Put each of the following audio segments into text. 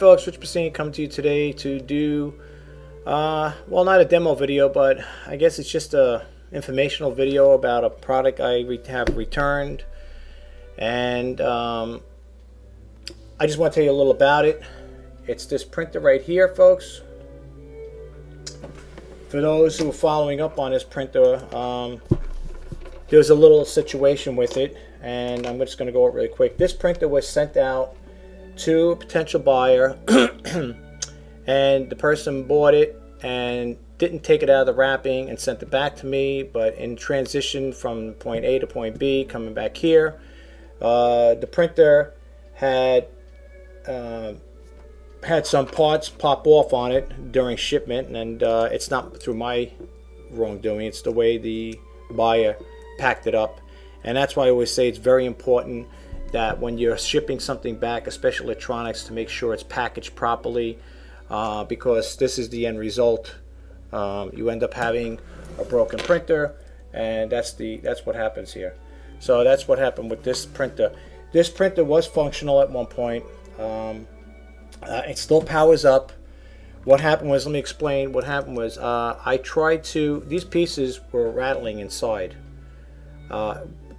folks, Rich Bassini coming to you today to do, well, not a demo video, but I guess it's just a informational video about a product I have returned. And I just want to tell you a little about it. It's this printer right here, folks. For those who are following up on this printer, there was a little situation with it, and I'm just going to go over it really quick. This printer was sent out to a potential buyer, and the person bought it and didn't take it out of the wrapping and sent it back to me, but in transition from point A to point B, coming back here, the printer had some parts pop off on it during shipment, and it's not through my wrongdoing, it's the way the buyer packed it up. And that's why I always say it's very important that when you're shipping something back, especially electronics, to make sure it's packaged properly, because this is the end result. You end up having a broken printer, and that's what happens here. So that's what happened with this printer. This printer was functional at one point. It still powers up. What happened was, let me explain. What happened was, I tried to, these pieces were rattling inside.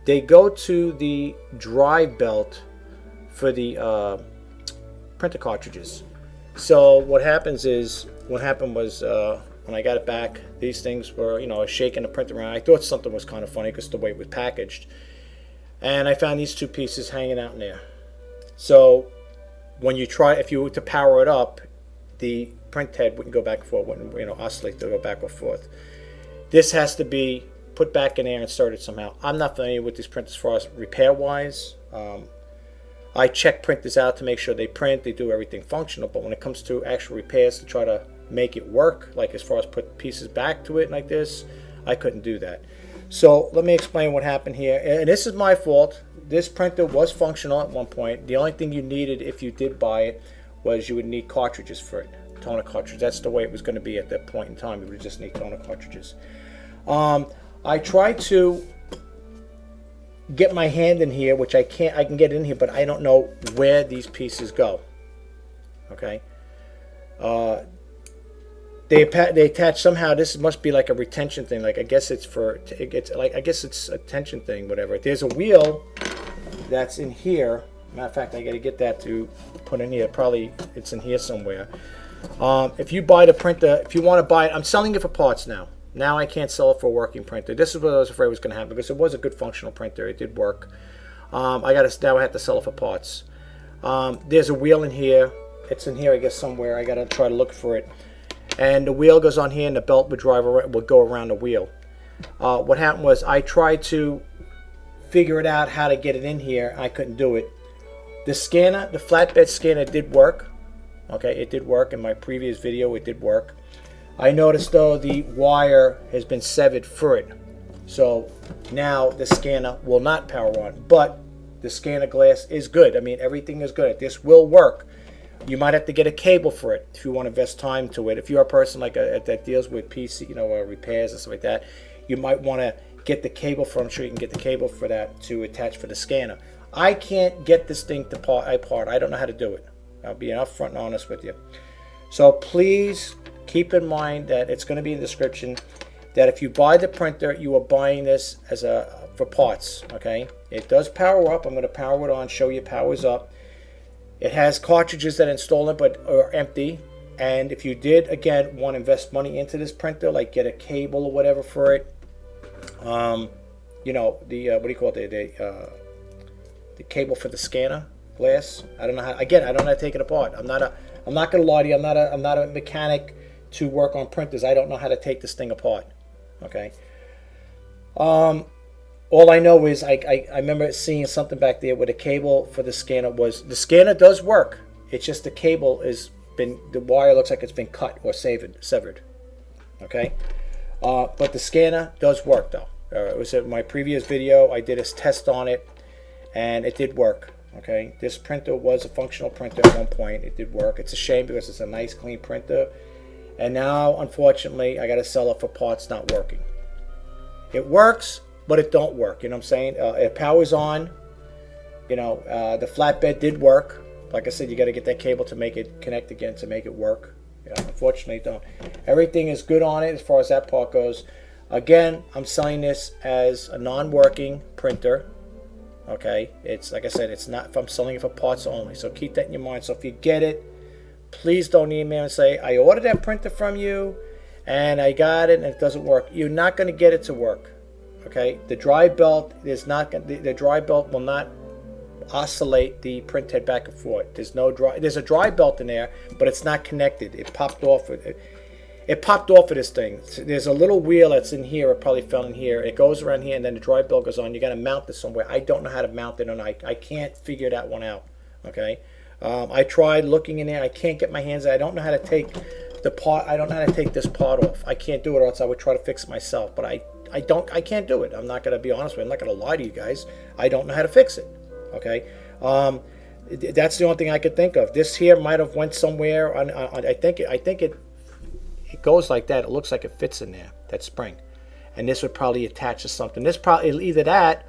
They go to the drive belt for the printer cartridges. So what happened was, when I got it back, these things were, shaking the printer around. I thought something was kind of funny because the way it was packaged. And I found these two pieces hanging out in there. So when you try, if you were to power it up, the print head wouldn't go back and forth, wouldn't oscillate to go back or forth. This has to be put back in there and inserted somehow. I'm not familiar with these printers as far as repair wise. I check printers out to make sure they print, they do everything functional, but when it comes to actual repairs to try to make it work, like as far as put pieces back to it like this, I couldn't do that. So let me explain what happened here, and this is my fault. This printer was functional at one point. The only thing you needed if you did buy it was you would need cartridges for it, toner cartridges. That's the way it was going to be at that point in time. You would just need toner cartridges. I tried to get my hand in here, which I can't. I can get in here, but I don't know where these pieces go. Okay. They attach somehow. This must be like a retention thing. Like I guess it's for I guess it's a tension thing. Whatever. There's a wheel that's in here. Matter of fact, I got to get that to put in here. Probably it's in here somewhere. If you buy the printer, if you want to buy it, I'm selling it for parts now. Now I can't sell it for a working printer. This is what I was afraid was going to happen, because it was a good functional printer. It did work. Now I have to sell it for parts. There's a wheel in here. It's in here, I guess, somewhere. I got to try to look for it. And the wheel goes on here, and the belt would go around the wheel. What happened was I tried to figure it out how to get it in here. I couldn't do it. The scanner, the flatbed scanner, did work. Okay, it did work. In my previous video, it did work. I noticed though the wire has been severed for it, so now the scanner will not power on, but the scanner glass is good. I mean, everything is good. This will work. You might have to get a cable for it if you want to invest time to it. If you're a person like that deals with PC, repairs and stuff like that, you might want to get the cable for. I'm sure you can get the cable for that to attach for the scanner. I can't get this thing to part. I don't know how to do it. I'll be upfront and honest with you. So please keep in mind that it's going to be in the description that if you buy the printer, you are buying this as for parts. Okay, it does power up. I'm going to power it on, show you it powers up. It has cartridges that install it but are empty. And if you did again want to invest money into this printer, like get a cable or whatever for it, what do you call it? The cable for the scanner glass. I don't know how. Again, I don't know how to take it apart. I'm not going to lie to you. I'm not a mechanic to work on printers. I don't know how to take this thing apart. Okay. All I know is I remember seeing something back there where the cable for the scanner the scanner does work. It's just the cable the wire looks like it's been cut or severed. Okay. But the scanner does work though. It was in my previous video. I did a test on it, and it did work. Okay. This printer was a functional printer at one point. It did work. It's a shame because it's a nice clean printer. And now, unfortunately, I got to sell it for parts not working. It works, but it don't work. You know what I'm saying? It powers on. The flatbed did work. Like I said, you got to get that cable to make it connect again to make it work. Yeah, unfortunately, don't. Everything is good on it as far as that part goes. Again, I'm selling this as a non-working printer. Okay, it's like I said, it's not. If I'm selling it for parts only, so keep that in your mind. So if you get it, please don't email and say I ordered that printer from you, and I got it and it doesn't work. You're not going to get it to work. Okay, the dry belt is not. The dry belt will not oscillate the print head back and forth. There's a dry belt in there, but it's not connected. It popped off. It popped off of this thing. There's a little wheel that's in here. It probably fell in here. It goes around here, and then the dry belt goes on. You got to mount this somewhere. I don't know how to mount it, and I can't figure that one out. Okay, I tried looking in there. I can't get my hands. I don't know how to take the part. I don't know how to take this part off. I can't do it, or else I would try to fix it myself. But I can't do it. I'm not going to be honest with you. I'm not going to lie to you guys. I don't know how to fix it. Okay, that's the only thing I could think of. This here might have went somewhere. I think it goes like that. It looks like it fits in there, that spring, and this would probably attach to something. This probably either that.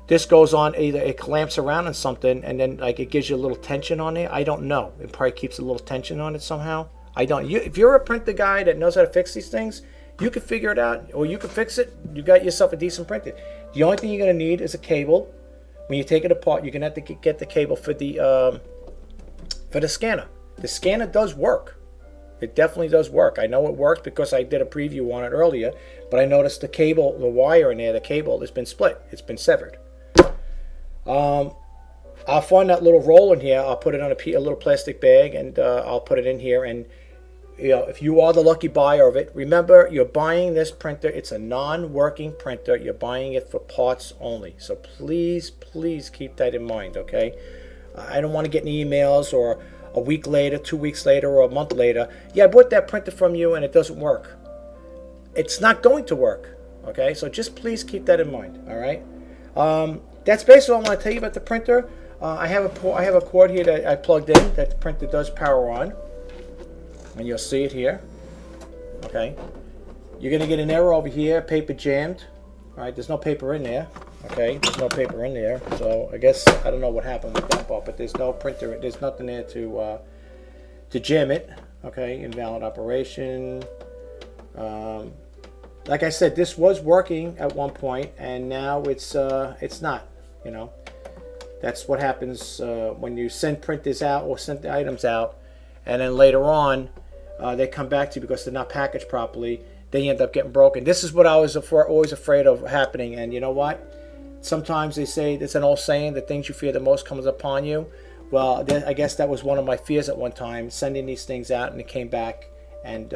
This goes on, either it clamps around on something, and then like it gives you a little tension on there. I don't know. It probably keeps a little tension on it somehow. I don't. If you're a printer guy that knows how to fix these things, you can figure it out, or you can fix it. You got yourself a decent printer. The only thing you're going to need is a cable. When you take it apart, you're going to have to get the cable for the scanner. The scanner does work. It definitely does work. I know it works because I did a preview on it earlier, but I noticed the cable, the wire in there, the cable has been split. It's been severed. I'll find that little roll in here. I'll put it on a little plastic bag, and I'll put it in here. And if you are the lucky buyer of it, remember, you're buying this printer. It's a non-working printer. You're buying it for parts only. So please, please keep that in mind, okay? I don't want to get any emails or a week later, 2 weeks later, or a month later. Yeah, I bought that printer from you and it doesn't work. It's not going to work, okay? So just please keep that in mind, all right? That's basically all I want to tell you about the printer. I have a cord here that I plugged in that the printer does power on. And you'll see it here. Okay, you're gonna get an error over here, paper jammed. All right, there's no paper in there. Okay, there's no paper in there, so I guess I don't know what happened with that part, but there's no printer. There's nothing there to jam it. Okay, invalid operation. Like I said, this was working at one point, and now it's not. You know, that's what happens when you send printers out or send the items out, and then later on. They come back to you because they're not packaged properly. They end up getting broken. This is what I was always afraid of happening. And you know what? Sometimes they say, it's an old saying, the things you fear the most comes upon you. Well, I guess that was one of my fears at one time, sending these things out, and it came back, and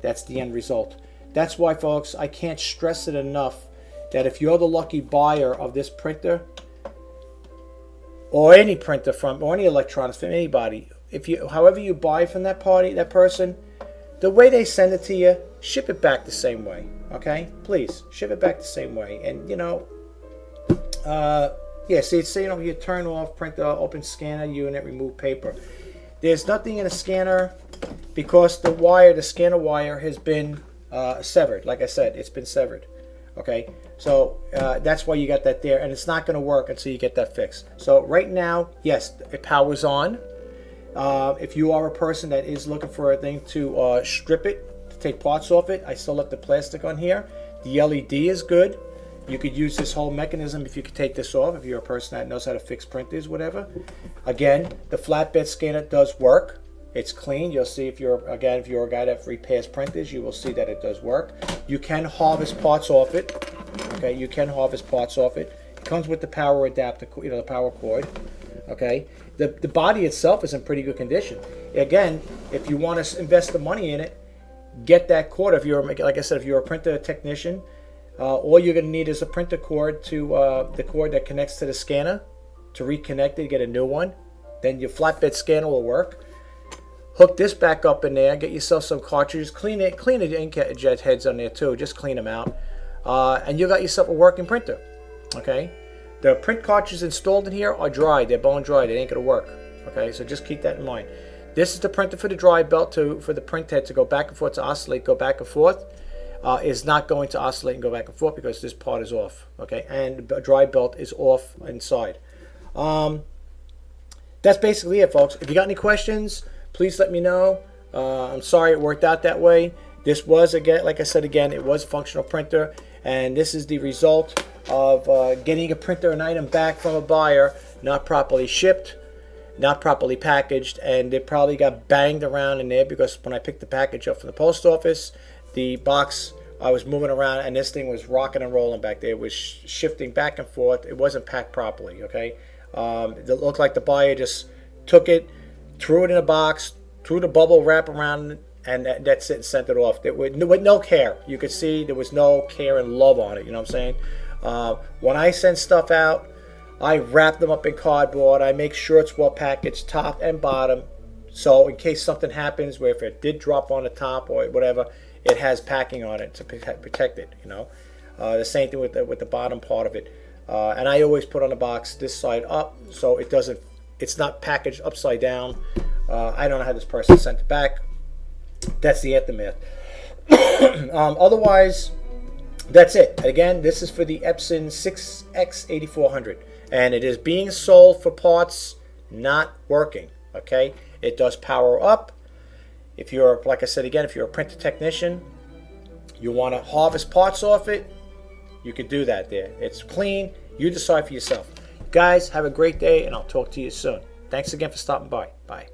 that's the end result. That's why, folks, I can't stress it enough that if you're the lucky buyer of this printer, or any printer or any electronics from anybody, however you buy from that person, the way they send it to you, ship it back the same way. Okay, please ship it back the same way. And yeah, see, it's saying over here, turn off printer, open scanner unit, remove paper. There's nothing in the scanner because the scanner wire has been severed. Like I said, it's been severed. Okay, so that's why you got that there, and it's not going to work until you get that fixed. So right now, yes, it powers on. If you are a person that is looking for a thing to strip it, to take parts off it, I still left the plastic on here. The LED is good. You could use this whole mechanism if you could take this off, if you're a person that knows how to fix printers, whatever. Again, the flatbed scanner does work. It's clean. You'll see if you're a guy that repairs printers, you will see that it does work. You can harvest parts off it. Okay, you can harvest parts off it. It comes with the power adapter, the power cord. Okay, the body itself is in pretty good condition. Again, if you want to invest the money in it, get that cord. If you're, like I said, if you're a printer technician, all you're going to need is a printer cord to the cord that connects to the scanner to reconnect it, get a new one. Then your flatbed scanner will work. Hook this back up in there. Get yourself some cartridges. Clean the inkjet heads on there too. Just clean them out, and you got yourself a working printer. Okay. The print cartridges installed in here are dry. They're bone dry. They ain't gonna work. Okay, so just keep that in mind. This is the printer for the dry belt for the print head to go back and forth, to oscillate, go back and forth. Is not going to oscillate and go back and forth because this part is off. Okay, and the dry belt is off inside. that's basically it, folks. If you got any questions, please let me know. I'm sorry it worked out that way. This was, again, like I said again, it was a functional printer, and this is the result of getting a printer, an item back from a buyer, not properly shipped, not properly packaged, and it probably got banged around in there because when I picked the package up from the post office, the box, I was moving around and this thing was rocking and rolling back there. It was shifting back and forth. It wasn't packed properly, okay? It looked like the buyer just took it, threw it in a box, threw the bubble wrap around it, and that's it, and sent it off. With no care. You could see there was no care and love on it, you know what I'm saying? When I send stuff out, I wrap them up in cardboard. I make sure it's well packaged, top and bottom, so in case something happens where if it did drop on the top or whatever, it has packing on it to protect it, you know. The same thing with the bottom part of it. And I always put on the box this side up so it's not packaged upside down. I don't know how this person sent it back. That's the aftermath. Otherwise, that's it. Again, this is for the Epson CX8400, and it is being sold for parts not working. Okay, it does power up. If you're, like I said again, if you're a printer technician, you want to harvest parts off it, you can do that there. It's clean. You decide for yourself. Guys, have a great day, and I'll talk to you soon. Thanks again for stopping by. Bye.